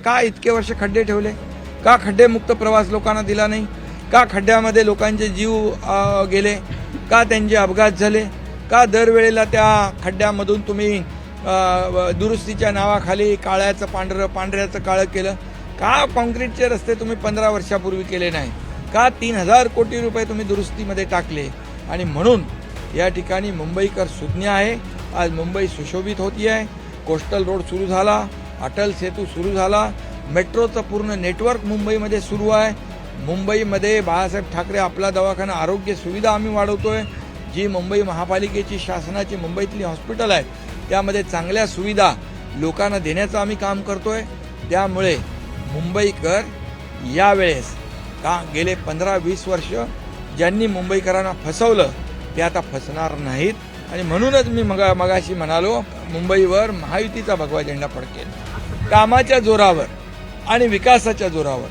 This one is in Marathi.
का इतके वर्ष खड्डे ठेवले? का खड्डेमुक्त प्रवास लोकांना दिला नाही? का खड्ड्यामध्ये लोकांचे जीव गेले? का त्यांचे अपघात झाले? का दरवेळेला त्या खड्ड्यामधून तुम्ही दुरुस्तीच्या नावाखाली काळ्याचं पांढऱ्याचं काळं केलं? का काँक्रीटचे रस्ते तुम्ही 15 वर्षापूर्वी केले नाही? का 3000 कोटी रुपये तुम्ही दुरुस्तीमध्ये टाकले? आणि म्हणून या ठिकाणी मुंबईकर सुज्ञ आहे. आज मुंबई सुशोभित होती आहे. कोस्टल रोड सुरू झाला, अटल सेतू सुरू झाला, मेट्रोचं पूर्ण नेटवर्क मुंबईमध्ये सुरू आहे. मुंबईमध्ये बाळासाहेब ठाकरे आपला दवाखाना आरोग्य सुविधा आम्ही वाढवतोय. जी मुंबई महापालिकेची शासनाची मुंबईतली हॉस्पिटल आहे त्यामध्ये चांगल्या सुविधा लोकांना देण्याचं आम्ही काम करतोय. त्यामुळे मुंबईकर यावेळेस का गेले 15-20 वर्ष ज्यांनी मुंबईकरांना फसवलं ते आता फसणार नाहीत. आणि म्हणूनच मी मगाशी म्हणालो मुंबईवर महायुतीचा भगवा झेंडा फडकेल. कामाच्या जोरावर आणि विकासाच्या जोरावर